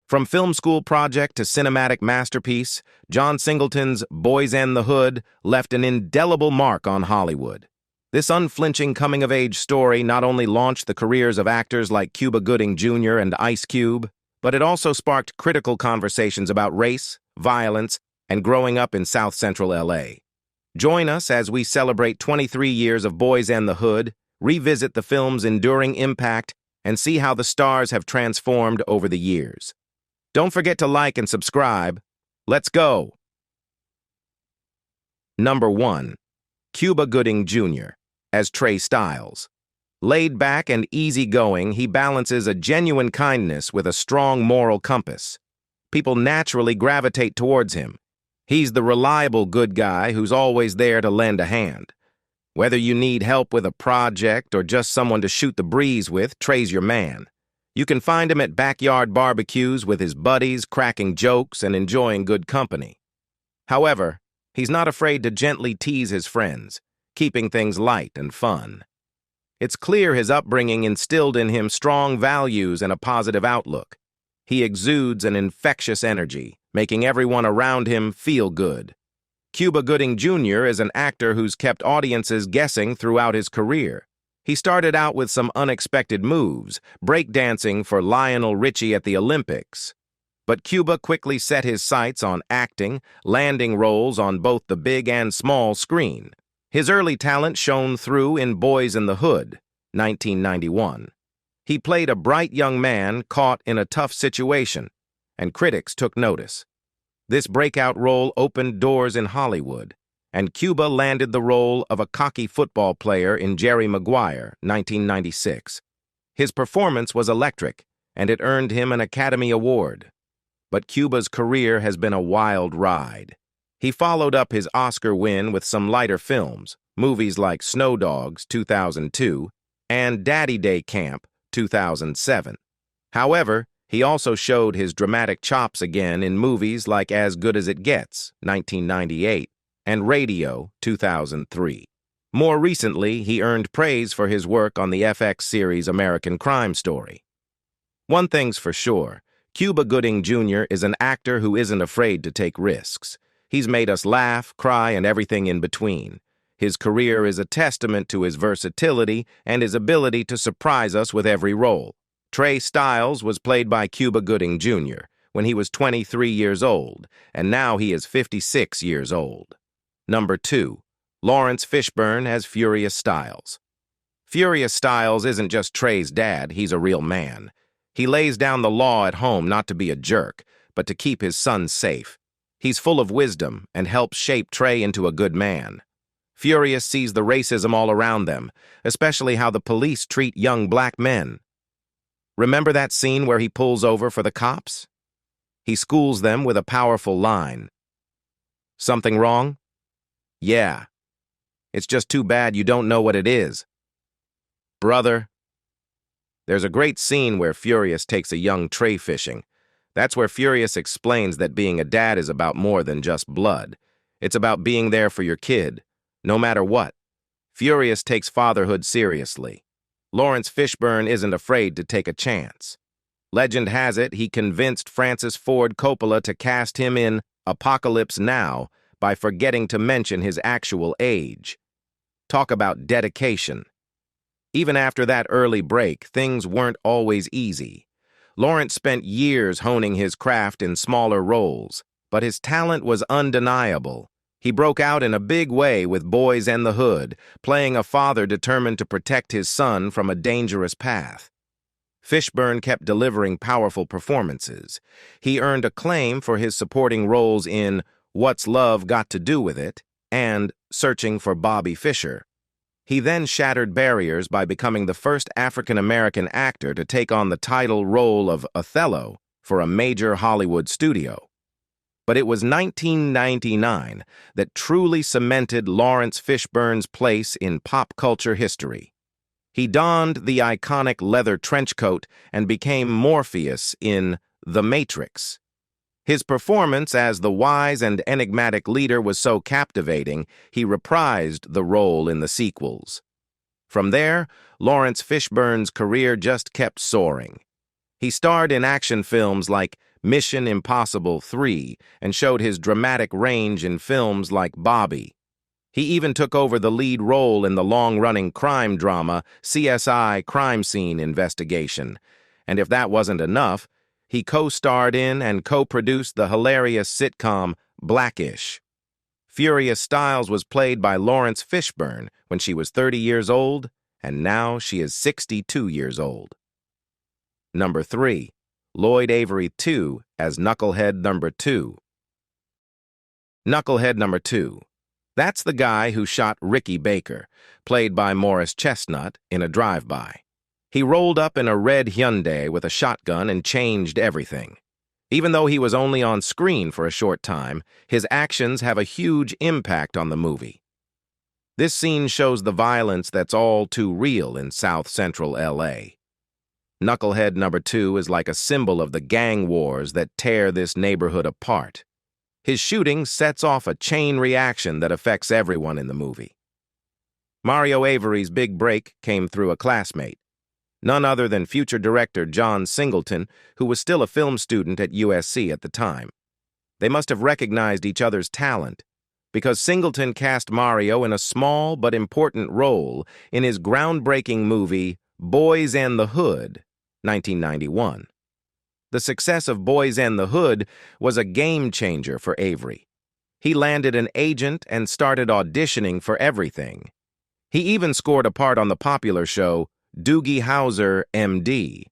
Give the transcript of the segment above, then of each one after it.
From film school project to cinematic masterpiece, John Singleton's Boyz and the Hood left an indelible mark on Hollywood. This unflinching coming-of-age story not only launched the careers of actors like Cuba Gooding Jr. and Ice Cube, but it also sparked critical conversations about race, violence, and growing up in South Central LA. Join us as we celebrate 23 years of Boyz and the Hood, revisit the film's enduring impact, and see how the stars have transformed over the years. Don't forget to like and subscribe. Let's go! Number 1. Cuba Gooding Jr. as Trey Styles. Laid back and easygoing, he balances a genuine kindness with a strong moral compass. People naturally gravitate towards him. He's the reliable good guy who's always there to lend a hand. Whether you need help with a project or just someone to shoot the breeze with, Trey's your man. You can find him at backyard barbecues with his buddies, cracking jokes and enjoying good company. However, he's not afraid to gently tease his friends, keeping things light and fun. It's clear his upbringing instilled in him strong values and a positive outlook. He exudes an infectious energy, making everyone around him feel good. Cuba Gooding Jr. is an actor who's kept audiences guessing throughout his career. He started out with some unexpected moves, breakdancing for Lionel Richie at the Olympics. But Cuba quickly set his sights on acting, landing roles on both the big and small screen. His early talent shone through in Boyz and the Hood, 1991. He played a bright young man caught in a tough situation, and critics took notice. This breakout role opened doors in Hollywood, and Cuba landed the role of a cocky football player in Jerry Maguire, 1996. His performance was electric, and it earned him an Academy Award. But Cuba's career has been a wild ride. He followed up his Oscar win with some lighter films, movies like Snow Dogs, 2002, and Daddy Day Camp, 2007. However, he also showed his dramatic chops again in movies like As Good as It Gets, 1998, and Radio, 2003. More recently, he earned praise for his work on the FX series American Crime Story. One thing's for sure, Cuba Gooding Jr. is an actor who isn't afraid to take risks. He's made us laugh, cry, and everything in between. His career is a testament to his versatility and his ability to surprise us with every role. Trey Styles was played by Cuba Gooding Jr. when he was 23 years old, and now he is 56 years old. Number 2. Lawrence Fishburn as Furious Styles. Furious Styles isn't just Trey's dad, he's a real man. He lays down the law at home not to be a jerk, but to keep his sons safe. He's full of wisdom and helps shape Trey into a good man. Furious sees the racism all around them, especially how the police treat young black men. Remember that scene where he pulls over for the cops? He schools them with a powerful line. Something wrong? Yeah. It's just too bad you don't know what it is. Brother. There's a great scene where Furious takes a young Trey fishing. That's where Furious explains that being a dad is about more than just blood. It's about being there for your kid, no matter what. Furious takes fatherhood seriously. Lawrence Fishburne isn't afraid to take a chance. Legend has it he convinced Francis Ford Coppola to cast him in Apocalypse Now by forgetting to mention his actual age. Talk about dedication. Even after that early break, things weren't always easy. Lawrence spent years honing his craft in smaller roles, but his talent was undeniable. He broke out in a big way with Boyz and the Hood, playing a father determined to protect his son from a dangerous path. Fishburne kept delivering powerful performances. He earned acclaim for his supporting roles in What's Love Got to Do with It and Searching for Bobby Fischer. He then shattered barriers by becoming the first African-American actor to take on the title role of Othello for a major Hollywood studio. But it was 1999 that truly cemented Lawrence Fishburne's place in pop culture history. He donned the iconic leather trench coat and became Morpheus in The Matrix. His performance as the wise and enigmatic leader was so captivating, he reprised the role in the sequels. From there, Lawrence Fishburne's career just kept soaring. He starred in action films like Mission Impossible 3 and showed his dramatic range in films like Bobby. He even took over the lead role in the long-running crime drama CSI Crime Scene Investigation. And if that wasn't enough, he co-starred in and co-produced the hilarious sitcom Blackish. Furious Styles was played by Lawrence Fishburn when she was 30 years old, and now she is 62 years old. Number 3. Lloyd Avery II as Knucklehead Number 2. Knucklehead Number 2. That's the guy who shot Ricky Baker, played by Morris Chestnut, in a drive-by. He rolled up in a red Hyundai with a shotgun and changed everything. Even though he was only on screen for a short time, his actions have a huge impact on the movie. This scene shows the violence that's all too real in South Central LA. Knucklehead Number 2 is like a symbol of the gang wars that tear this neighborhood apart. His shooting sets off a chain reaction that affects everyone in the movie. Mario Avery's big break came through a classmate, none other than future director John Singleton, who was still a film student at USC at the time. They must have recognized each other's talent, because Singleton cast Mario in a small but important role in his groundbreaking movie Boyz and the Hood, 1991. The success of Boyz and the Hood was a game-changer for Avery. He landed an agent and started auditioning for everything. He even scored a part on the popular show Doogie Howser, MD.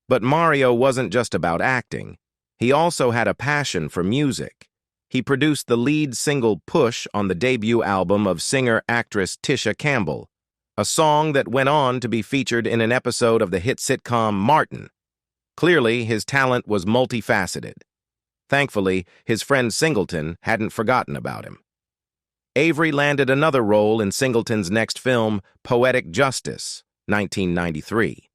But Mario wasn't just about acting. He also had a passion for music. He produced the lead single Push on the debut album of singer-actress Tisha Campbell, a song that went on to be featured in an episode of the hit sitcom Martin. Clearly, his talent was multifaceted. Thankfully, his friend Singleton hadn't forgotten about him. Avery landed another role in Singleton's next film, Poetic Justice, 1993.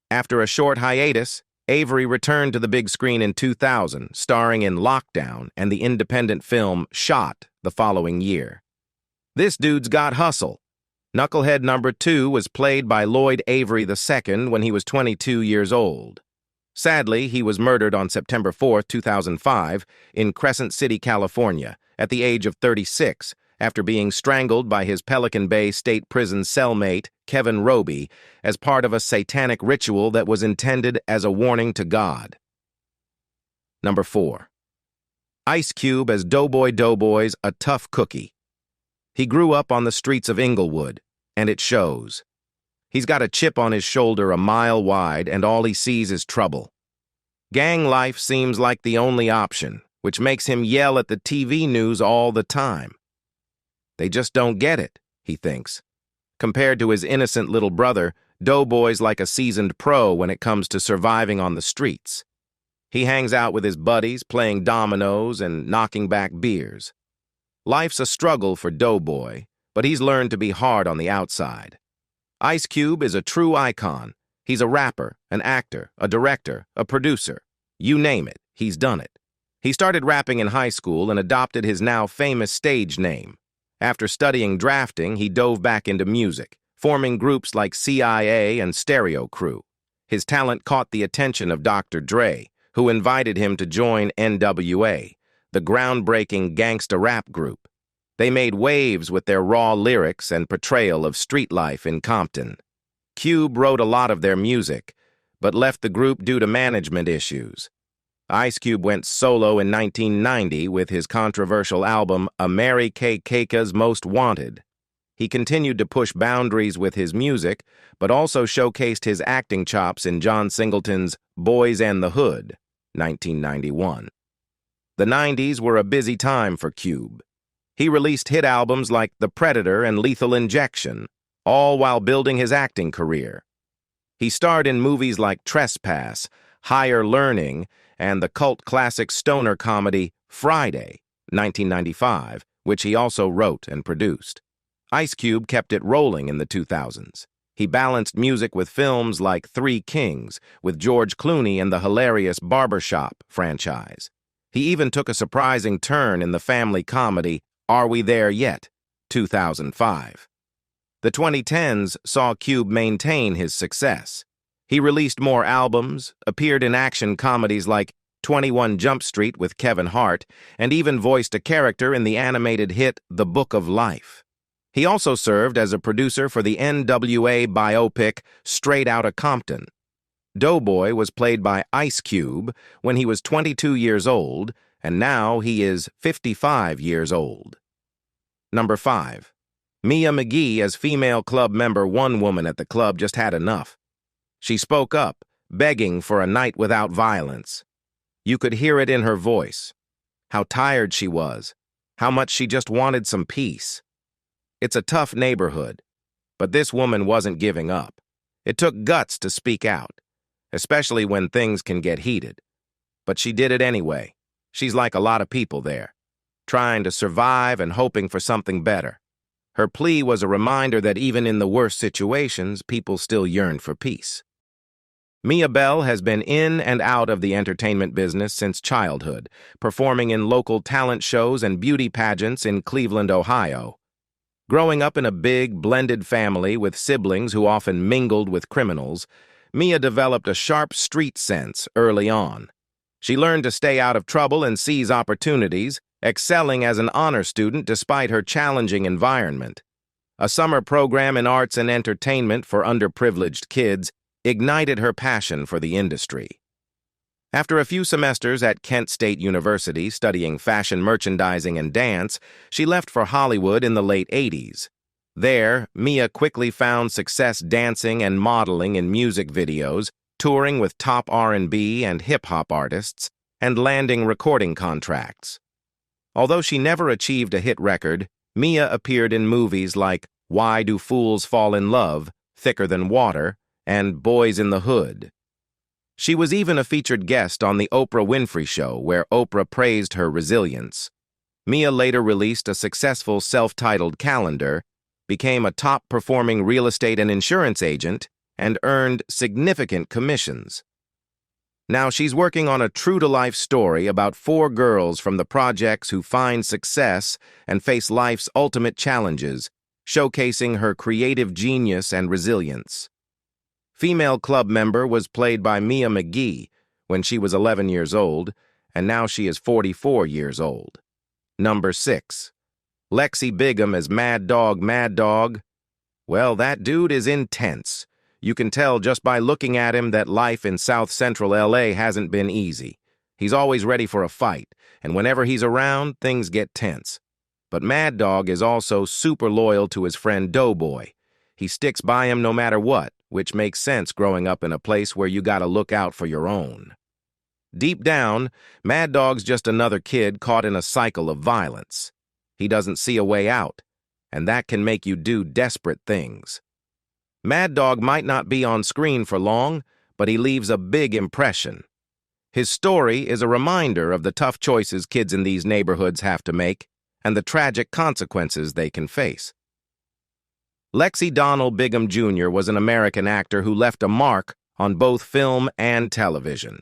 After a short hiatus, Avery returned to the big screen in 2000, starring in Lockdown and the independent film Shot the following year. This dude's got hustle. Knucklehead Number 2 was played by Lloyd Avery II when he was 22 years old. Sadly, he was murdered on September 4, 2005, in Crescent City, California, at the age of 36, after being strangled by his Pelican Bay State Prison cellmate, Kevin Roby, as part of a satanic ritual that was intended as a warning to God. Number 4. Ice Cube as Doughboy's a tough cookie. He grew up on the streets of Inglewood, and it shows. He's got a chip on his shoulder a mile wide, and all he sees is trouble. Gang life seems like the only option, which makes him yell at the TV news all the time. They just don't get it, he thinks. Compared to his innocent little brother, Doughboy's like a seasoned pro when it comes to surviving on the streets. He hangs out with his buddies, playing dominoes and knocking back beers. Life's a struggle for Doughboy, but he's learned to be hard on the outside. Ice Cube is a true icon. He's a rapper, an actor, a director, a producer. You name it, he's done it. He started rapping in high school and adopted his now famous stage name. After studying drafting, he dove back into music, forming groups like CIA and Stereo Crew. His talent caught the attention of Dr. Dre, who invited him to join NWA, the groundbreaking gangsta rap group. They made waves with their raw lyrics and portrayal of street life in Compton. Cube wrote a lot of their music, but left the group due to management issues. Ice Cube went solo in 1990 with his controversial album Mary Kay Keika's Most Wanted. He continued to push boundaries with his music, but also showcased his acting chops in John Singleton's Boyz and the Hood, 1991. The 90s were a busy time for Cube. He released hit albums like The Predator and Lethal Injection, all while building his acting career. He starred in movies like Trespass, Higher Learning, and the cult classic stoner comedy Friday, 1995, which he also wrote and produced. Ice Cube kept it rolling in the 2000s. He balanced music with films like Three Kings, with George Clooney and the hilarious Barbershop franchise. He even took a surprising turn in the family comedy Are We There Yet?, 2005. The 2010s saw Cube maintain his success. He released more albums, appeared in action comedies like 21 Jump Street with Kevin Hart, and even voiced a character in the animated hit The Book of Life. He also served as a producer for the NWA biopic Straight Outta Compton. Doughboy was played by Ice Cube when he was 22 years old, and now he is 55 years old. Number 5. Mia McGee as female club member. One woman at the club just had enough. She spoke up, begging for a night without violence. You could hear it in her voice. How tired she was. How much she just wanted some peace. It's a tough neighborhood, but this woman wasn't giving up. It took guts to speak out, especially when things can get heated. But she did it anyway. She's like a lot of people there, trying to survive and hoping for something better. Her plea was a reminder that even in the worst situations, people still yearn for peace. Mia Bell has been in and out of the entertainment business since childhood, performing in local talent shows and beauty pageants in Cleveland, Ohio. Growing up in a big, blended family with siblings who often mingled with criminals, Mia developed a sharp street sense early on. She learned to stay out of trouble and seize opportunities, excelling as an honor student despite her challenging environment. A summer program in arts and entertainment for underprivileged kids ignited her passion for the industry. After a few semesters at Kent State University studying fashion merchandising and dance, she left for Hollywood in the late 80s. There, Mia quickly found success dancing and modeling in music videos, touring with top R&B and hip-hop artists, and landing recording contracts. Although she never achieved a hit record, Mia appeared in movies like Why Do Fools Fall in Love, Thicker Than Water, and Boyz in the Hood. She was even a featured guest on The Oprah Winfrey Show, where Oprah praised her resilience. Mia later released a successful self-titled calendar, became a top-performing real estate and insurance agent, and earned significant commissions. Now she's working on a true-to-life story about 4 girls from the projects who find success and face life's ultimate challenges, showcasing her creative genius and resilience. Female club member was played by Mia McGee when she was 11 years old, and now she is 44 years old. Number 6. Lexi Bigham as Mad Dog. Mad Dog? Well, that dude is intense. You can tell just by looking at him that life in South Central LA hasn't been easy. He's always ready for a fight, and whenever he's around, things get tense. But Mad Dog is also super loyal to his friend Doughboy. He sticks by him no matter what, which makes sense growing up in a place where you gotta look out for your own. Deep down, Mad Dog's just another kid caught in a cycle of violence. He doesn't see a way out, and that can make you do desperate things. Mad Dog might not be on screen for long, but he leaves a big impression. His story is a reminder of the tough choices kids in these neighborhoods have to make and the tragic consequences they can face. Lexi Donald Bigham Jr. was an American actor who left a mark on both film and television.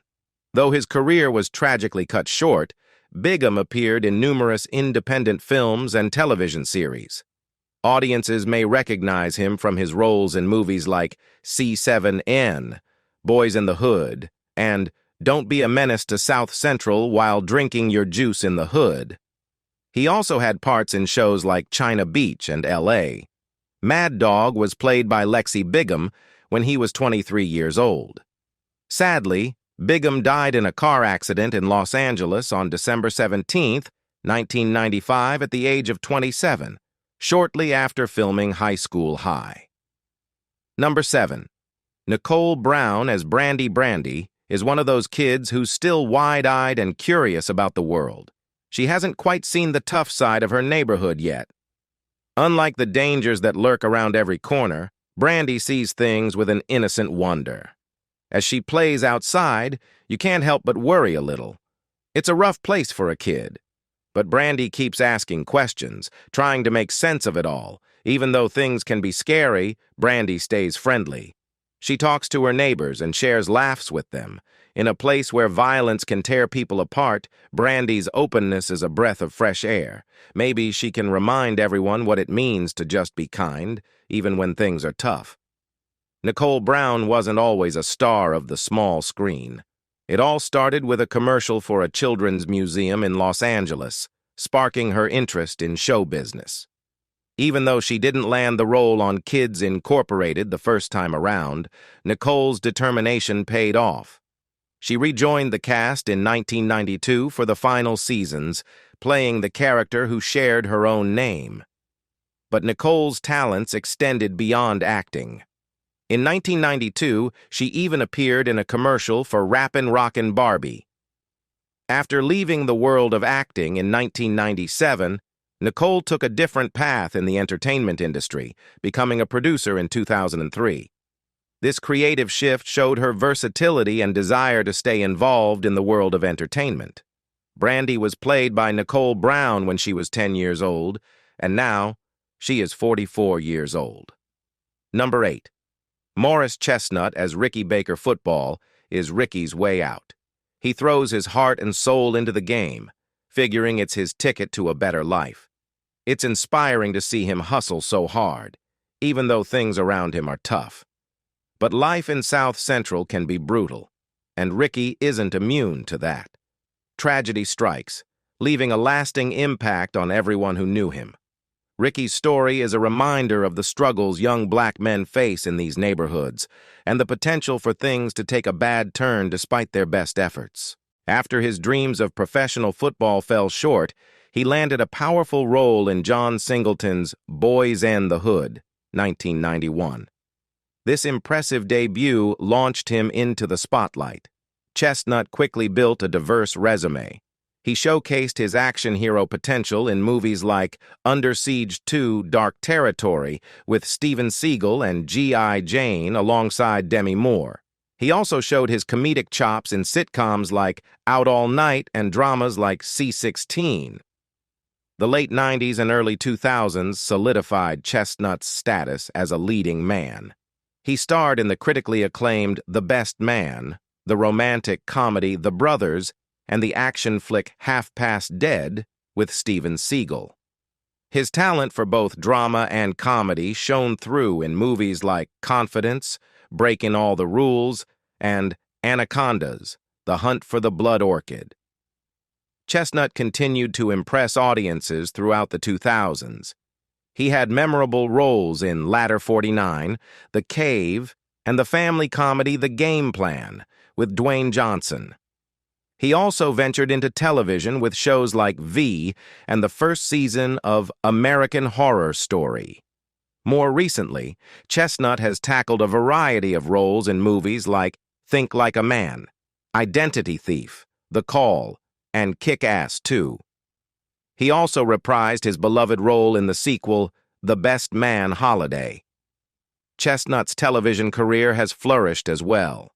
Though his career was tragically cut short, Bigham appeared in numerous independent films and television series. Audiences may recognize him from his roles in movies like C7N, Boyz in the Hood, and Don't Be a Menace to South Central While Drinking Your Juice in the Hood. He also had parts in shows like China Beach and L.A. Mad Dog was played by Lexi Bigham when he was 23 years old. Sadly, Bigham died in a car accident in Los Angeles on December 17, 1995, at the age of 27, shortly after filming High School High. Number 7. Nicole Brown as Brandy is one of those kids who's still wide-eyed and curious about the world. She hasn't quite seen the tough side of her neighborhood yet. Unlike the dangers that lurk around every corner, Brandy sees things with an innocent wonder. As she plays outside, you can't help but worry a little. It's a rough place for a kid. But Brandy keeps asking questions, trying to make sense of it all. Even though things can be scary, Brandy stays friendly. She talks to her neighbors and shares laughs with them. In a place where violence can tear people apart, Brandy's openness is a breath of fresh air. Maybe she can remind everyone what it means to just be kind, even when things are tough. Nicole Brown wasn't always a star of the small screen. It all started with a commercial for a children's museum in Los Angeles, sparking her interest in show business. Even though she didn't land the role on Kids Incorporated the first time around, Nicole's determination paid off. She rejoined the cast in 1992 for the final seasons, playing the character who shared her own name. But Nicole's talents extended beyond acting. In 1992, she even appeared in a commercial for Rappin' Rockin' Barbie. After leaving the world of acting in 1997, Nicole took a different path in the entertainment industry, becoming a producer in 2003. This creative shift showed her versatility and desire to stay involved in the world of entertainment. Brandy was played by Nicole Brown when she was 10 years old, and now she is 44 years old. Number 8. Morris Chestnut as Ricky Baker Football is Ricky's way out. He throws his heart and soul into the game, figuring it's his ticket to a better life. It's inspiring to see him hustle so hard, even though things around him are tough. But life in South Central can be brutal, and Ricky isn't immune to that. Tragedy strikes, leaving a lasting impact on everyone who knew him. Ricky's story is a reminder of the struggles young black men face in these neighborhoods and the potential for things to take a bad turn despite their best efforts. After his dreams of professional football fell short, he landed a powerful role in John Singleton's Boyz and the Hood, 1991. This impressive debut launched him into the spotlight. Chestnut quickly built a diverse resume. He showcased his action hero potential in movies like Under Siege 2: Dark Territory with Steven Seagal and G.I. Jane alongside Demi Moore. He also showed his comedic chops in sitcoms like Out All Night and dramas like C-16. The late 90s and early 2000s solidified Chestnut's status as a leading man. He starred in the critically acclaimed The Best Man, the romantic comedy The Brothers, and the action flick Half Past Dead with Steven Seagal. His talent for both drama and comedy shone through in movies like Confidence, Breaking All the Rules, and Anacondas, The Hunt for the Blood Orchid. Chestnut continued to impress audiences throughout the 2000s. He had memorable roles in Ladder 49, The Cave, and the family comedy The Game Plan with Dwayne Johnson. He also ventured into television with shows like V and the first season of American Horror Story. More recently, Chestnut has tackled a variety of roles in movies like Think Like a Man, Identity Thief, The Call, and Kick-Ass 2. He also reprised his beloved role in the sequel, The Best Man Holiday. Chestnut's television career has flourished as well.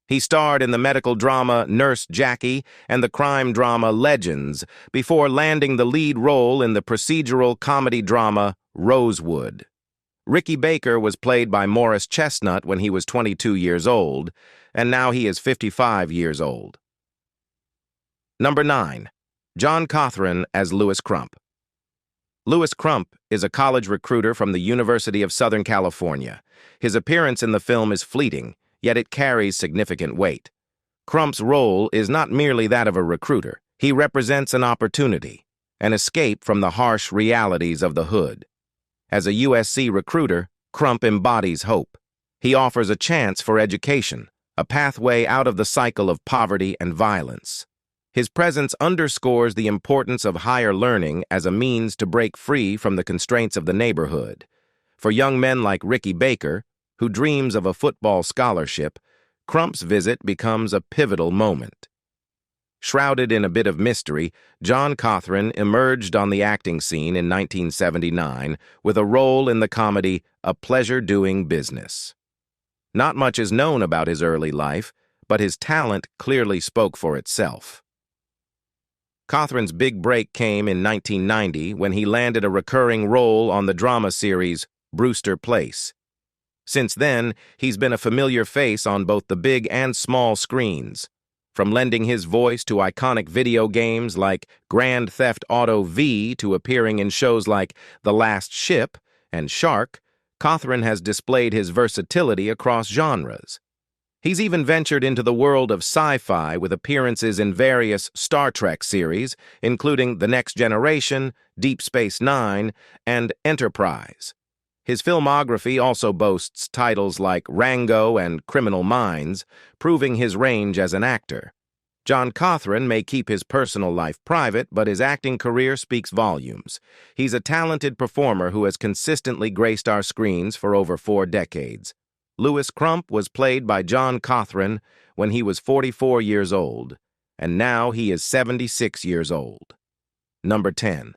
He starred in the medical drama Nurse Jackie and the crime drama Legends before landing the lead role in the procedural comedy drama Rosewood. Ricky Baker was played by Morris Chestnut when he was 22 years old, and now he is 55 years old. Number 9. John Cothran as Louis Crump. Louis Crump is a college recruiter from the University of Southern California. His appearance in the film is fleeting, yet it carries significant weight. Crump's role is not merely that of a recruiter. He represents an opportunity, an escape from the harsh realities of the hood. As a USC recruiter, Crump embodies hope. He offers a chance for education, a pathway out of the cycle of poverty and violence. His presence underscores the importance of higher learning as a means to break free from the constraints of the neighborhood. For young men like Ricky Baker, who dreams of a football scholarship, Crump's visit becomes a pivotal moment. Shrouded in a bit of mystery, John Cothran emerged on the acting scene in 1979 with a role in the comedy A Pleasure Doing Business. Not much is known about his early life, but his talent clearly spoke for itself. Cothran's big break came in 1990 when he landed a recurring role on the drama series Brewster Place. Since then, he's been a familiar face on both the big and small screens. From lending his voice to iconic video games like Grand Theft Auto V to appearing in shows like The Last Ship and Shark, Cothran has displayed his versatility across genres. He's even ventured into the world of sci-fi with appearances in various Star Trek series, including The Next Generation, Deep Space Nine, and Enterprise. His filmography also boasts titles like Rango and Criminal Minds, proving his range as an actor. John Cothran may keep his personal life private, but his acting career speaks volumes. He's a talented performer who has consistently graced our screens for over 4 decades. Louis Crump was played by John Cothran when he was 44 years old, and now he is 76 years old. Number 10.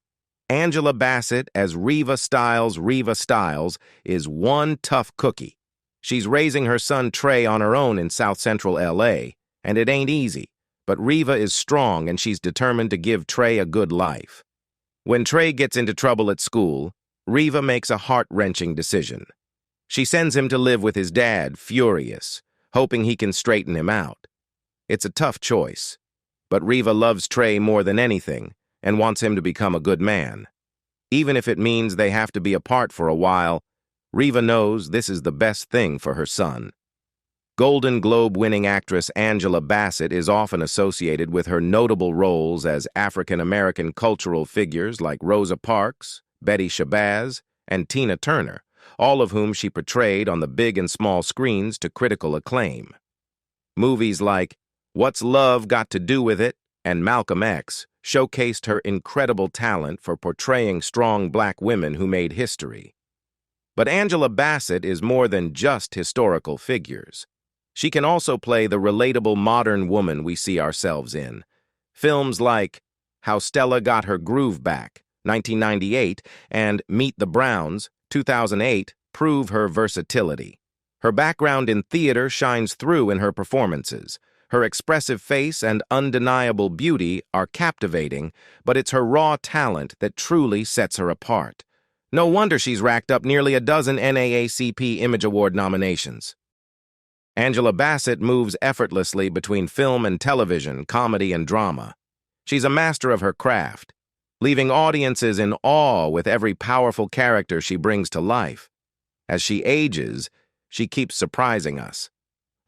Angela Bassett as Reva Stiles. Reva Stiles is one tough cookie. She's raising her son Trey on her own in South Central LA, and it ain't easy. But Reva is strong and she's determined to give Trey a good life. When Trey gets into trouble at school, Reva makes a heart-wrenching decision. She sends him to live with his dad, furious, hoping he can straighten him out. It's a tough choice, but Reva loves Trey more than anything and wants him to become a good man. Even if it means they have to be apart for a while, Reva knows this is the best thing for her son. Golden Globe-winning actress Angela Bassett is often associated with her notable roles as African-American cultural figures like Rosa Parks, Betty Shabazz, and Tina Turner, all of whom she portrayed on the big and small screens to critical acclaim. Movies like What's Love Got to Do with It and Malcolm X showcased her incredible talent for portraying strong black women who made history. But Angela Bassett is more than just historical figures. She can also play the relatable modern woman we see ourselves in. Films like How Stella Got Her Groove Back, 1998, and Meet the Browns, 2008, prove her versatility. Her background in theater shines through in her performances. Her expressive face and undeniable beauty are captivating, but it's her raw talent that truly sets her apart. No wonder she's racked up nearly a dozen NAACP Image Award nominations. Angela Bassett moves effortlessly between film and television, comedy and drama. She's a master of her craft, leaving audiences in awe with every powerful character she brings to life. As she ages, she keeps surprising us.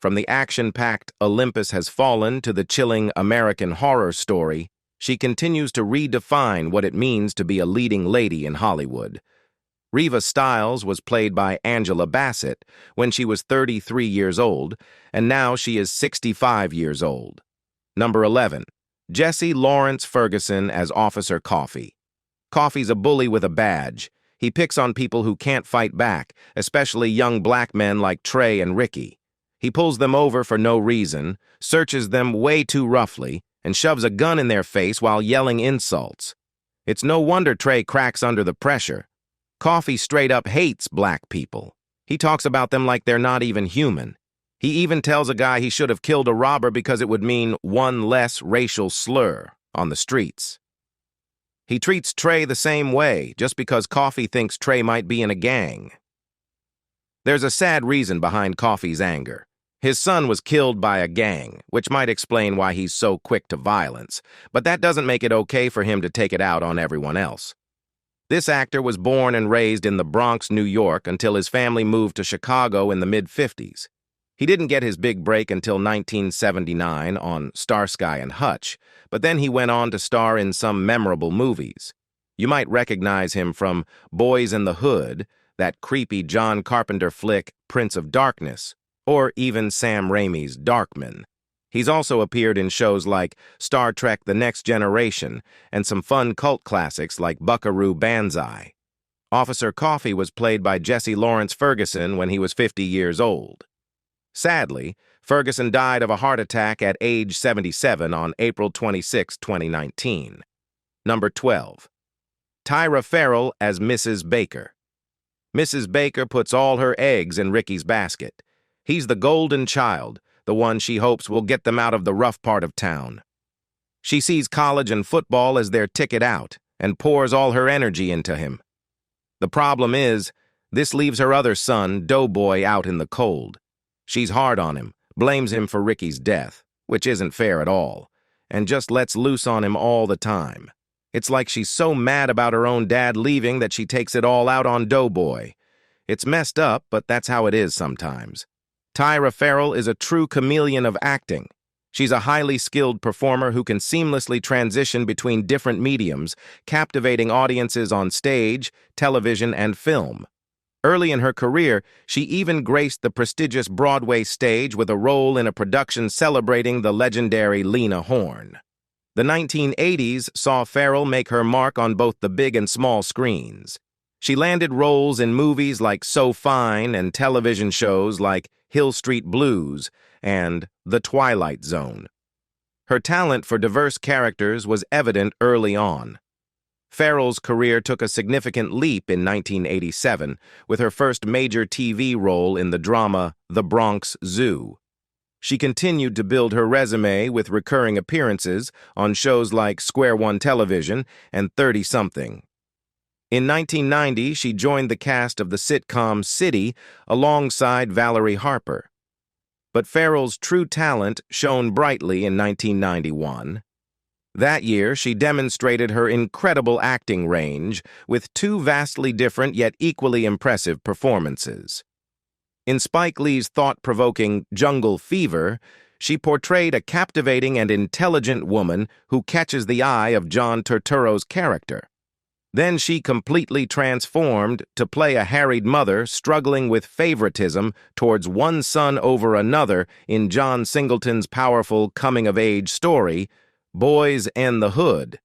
From the action-packed Olympus Has Fallen to the chilling American Horror Story, she continues to redefine what it means to be a leading lady in Hollywood. Reva Stiles was played by Angela Bassett when she was 33 years old, and now she is 65 years old. Number 11. Jesse Lawrence Ferguson as Officer Coffee. Coffee's a bully with a badge. He picks on people who can't fight back, especially young black men like Trey and Ricky. He pulls them over for no reason, searches them way too roughly, and shoves a gun in their face while yelling insults. It's no wonder Trey cracks under the pressure. Coffee straight up hates black people. He talks about them like they're not even human. He even tells a guy he should have killed a robber because it would mean one less racial slur on the streets. He treats Trey the same way just because Coffee thinks Trey might be in a gang. There's a sad reason behind Coffee's anger. His son was killed by a gang, which might explain why he's so quick to violence, but that doesn't make it okay for him to take it out on everyone else. This actor was born and raised in the Bronx, New York, until his family moved to Chicago in the mid-50s. He didn't get his big break until 1979 on Starsky and Hutch, but then he went on to star in some memorable movies. You might recognize him from Boyz in the Hood, that creepy John Carpenter flick Prince of Darkness, or even Sam Raimi's Darkman. He's also appeared in shows like Star Trek The Next Generation and some fun cult classics like Buckaroo Banzai. Officer Coffee was played by Jesse Lawrence Ferguson when he was 50 years old. Sadly, Ferguson died of a heart attack at age 77 on April 26, 2019. Number 12. Tyra Farrell as Mrs. Baker. Mrs. Baker puts all her eggs in Ricky's basket. He's the golden child, the one she hopes will get them out of the rough part of town. She sees college and football as their ticket out and pours all her energy into him. The problem is, this leaves her other son, Doughboy, out in the cold. She's hard on him, blames him for Ricky's death, which isn't fair at all, and just lets loose on him all the time. It's like she's so mad about her own dad leaving that she takes it all out on Doughboy. It's messed up, but that's how it is sometimes. Tyra Farrell is a true chameleon of acting. She's a highly skilled performer who can seamlessly transition between different mediums, captivating audiences on stage, television, and film. Early in her career, she even graced the prestigious Broadway stage with a role in a production celebrating the legendary Lena Horne. The 1980s saw Farrell make her mark on both the big and small screens. She landed roles in movies like So Fine and television shows like Hill Street Blues and The Twilight Zone. Her talent for diverse characters was evident early on. Farrell's career took a significant leap in 1987 with her first major TV role in the drama The Bronx Zoo. She continued to build her resume with recurring appearances on shows like Square One Television and 30-something. In 1990, she joined the cast of the sitcom City alongside Valerie Harper. But Farrell's true talent shone brightly in 1991. That year, she demonstrated her incredible acting range with two vastly different yet equally impressive performances. In Spike Lee's thought-provoking Jungle Fever, she portrayed a captivating and intelligent woman who catches the eye of John Turturro's character. Then she completely transformed to play a harried mother struggling with favoritism towards one son over another in John Singleton's powerful coming-of-age story, Boyz and the Hood.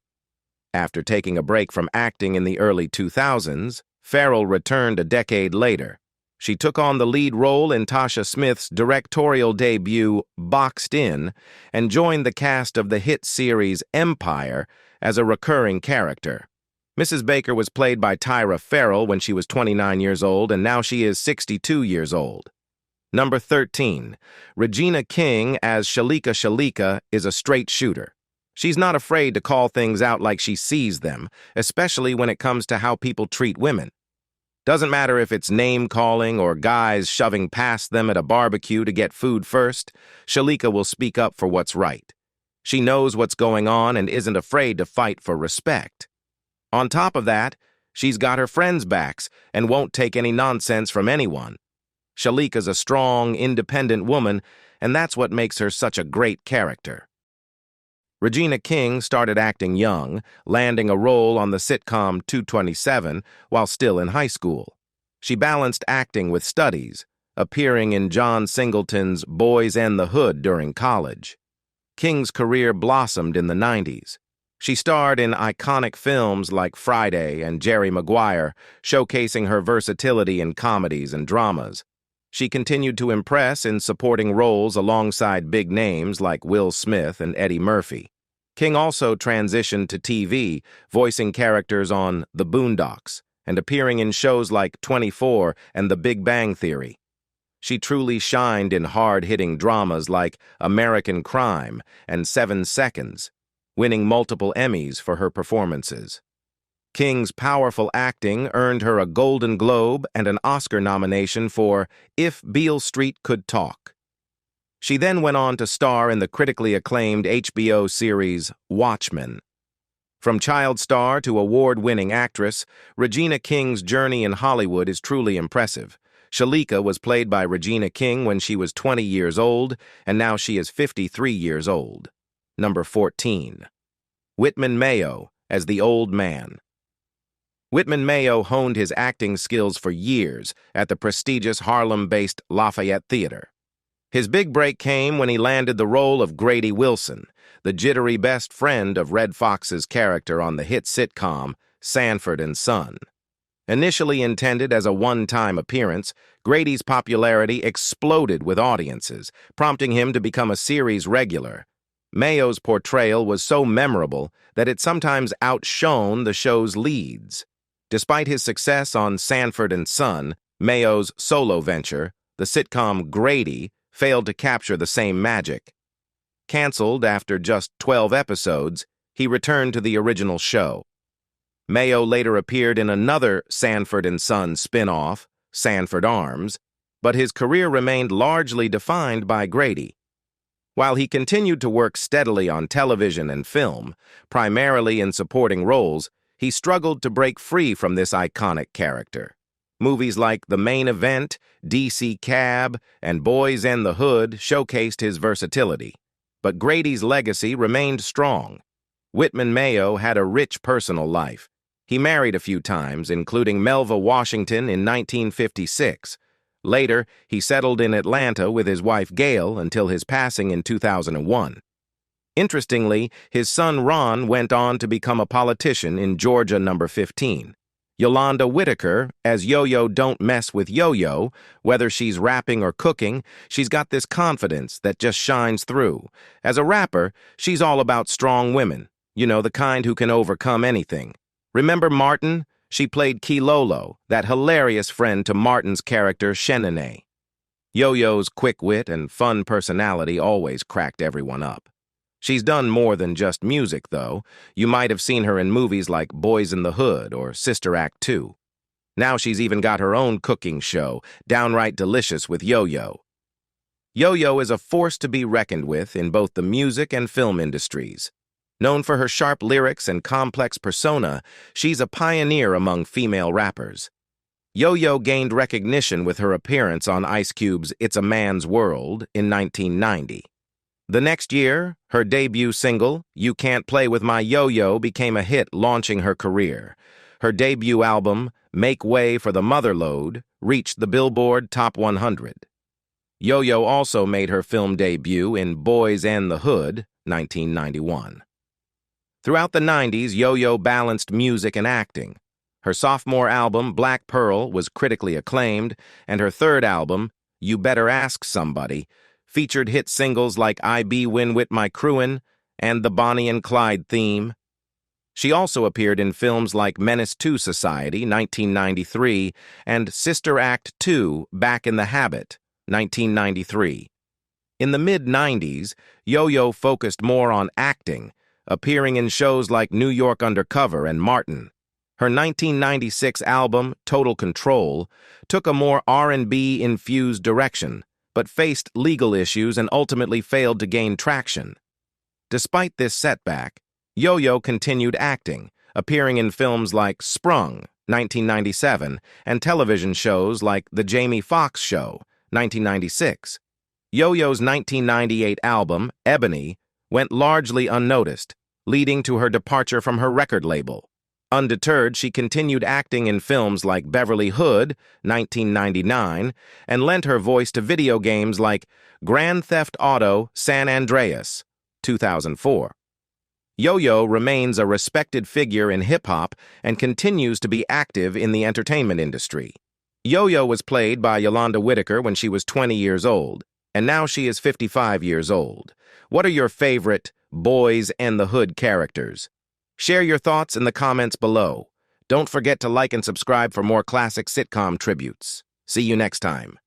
After taking a break from acting in the early 2000s, Farrell returned a decade later. She took on the lead role in Tasha Smith's directorial debut, Boxed In, and joined the cast of the hit series Empire as a recurring character. Mrs. Baker was played by Tyra Farrell when she was 29 years old, and now she is 62 years old. Number 13. Regina King as Shalika is a straight shooter. She's not afraid to call things out like she sees them, especially when it comes to how people treat women. Doesn't matter if it's name-calling or guys shoving past them at a barbecue to get food first, Shalika will speak up for what's right. She knows what's going on and isn't afraid to fight for respect. On top of that, she's got her friends' backs and won't take any nonsense from anyone. Shalika's a strong, independent woman, and that's what makes her such a great character. Regina King started acting young, landing a role on the sitcom 227 while still in high school. She balanced acting with studies, appearing in John Singleton's Boyz and the Hood during college. King's career blossomed in the 90s. She starred in iconic films like Friday and Jerry Maguire, showcasing her versatility in comedies and dramas. She continued to impress in supporting roles alongside big names like Will Smith and Eddie Murphy. King also transitioned to TV, voicing characters on The Boondocks and appearing in shows like 24 and The Big Bang Theory. She truly shined in hard-hitting dramas like American Crime and 7 Seconds, winning multiple Emmys for her performances. King's powerful acting earned her a Golden Globe and an Oscar nomination for If Beale Street Could Talk. She then went on to star in the critically acclaimed HBO series Watchmen. From child star to award-winning actress, Regina King's journey in Hollywood is truly impressive. Shalika was played by Regina King when she was 20 years old, and now she is 53 years old. Number 14. Whitman Mayo as the Old Man. Whitman Mayo honed his acting skills for years at the prestigious Harlem-based Lafayette Theater. His big break came when he landed the role of Grady Wilson, the jittery best friend of Red Fox's character on the hit sitcom Sanford and Son. Initially intended as a one-time appearance, Grady's popularity exploded with audiences, prompting him to become a series regular. Mayo's portrayal was so memorable that it sometimes outshone the show's leads. Despite his success on Sanford and Son, Mayo's solo venture, the sitcom Grady, failed to capture the same magic. Canceled after just 12 episodes, he returned to the original show. Mayo later appeared in another Sanford and Son spin-off, Sanford Arms, but his career remained largely defined by Grady. While he continued to work steadily on television and film, primarily in supporting roles, he struggled to break free from this iconic character. Movies like The Main Event, DC Cab, and Boys and the Hood showcased his versatility. But Grady's legacy remained strong. Whitman Mayo had a rich personal life. He married a few times, including Melva Washington in 1956. Later, he settled in Atlanta with his wife Gail until his passing in 2001. Interestingly, his son Ron went on to become a politician in Georgia number 15. Yolanda Whitaker, as Yo-Yo Don't Mess with Yo-Yo, whether she's rapping or cooking, she's got this confidence that just shines through. As a rapper, she's all about strong women, you know, the kind who can overcome anything. Remember Martin? She played Kilolo, that hilarious friend to Martin's character Shenane. Yo-Yo's quick wit and fun personality always cracked everyone up. She's done more than just music, though. You might have seen her in movies like Boys in the Hood or Sister Act 2. Now she's even got her own cooking show, Downright Delicious with Yo-Yo. Yo-Yo is a force to be reckoned with in both the music and film industries. Known for her sharp lyrics and complex persona, she's a pioneer among female rappers. Yo-Yo gained recognition with her appearance on Ice Cube's It's a Man's World in 1990. The next year, her debut single, You Can't Play With My Yo-Yo, became a hit, launching her career. Her debut album, Make Way for the Motherlode, reached the Billboard Top 100. Yo-Yo also made her film debut in Boyz and the Hood, 1991. Throughout the 90s, Yo-Yo balanced music and acting. Her sophomore album, Black Pearl, was critically acclaimed, and her third album, You Better Ask Somebody, featured hit singles like I Be Win Wit My Crewin' and the Bonnie and Clyde theme. She also appeared in films like Menace to Society, 1993, and Sister Act 2, Back in the Habit, 1993. In the mid-90s, Yo-Yo focused more on acting, appearing in shows like New York Undercover and Martin. Her 1996 album, Total Control, took a more R&B-infused direction, but faced legal issues and ultimately failed to gain traction. Despite this setback, Yo-Yo continued acting, appearing in films like Sprung, 1997, and television shows like The Jamie Foxx Show, 1996. Yo-Yo's 1998 album, Ebony, went largely unnoticed, leading to her departure from her record label. Undeterred, she continued acting in films like Beverly Hood, 1999, and lent her voice to video games like Grand Theft Auto San Andreas, 2004. Yo-Yo remains a respected figure in hip-hop and continues to be active in the entertainment industry. Yo-Yo was played by Yolanda Whitaker when she was 20 years old, and now she is 55 years old. What are your favorite Boyz and the Hood characters? Share your thoughts in the comments below. Don't forget to like and subscribe for more classic sitcom tributes. See you next time.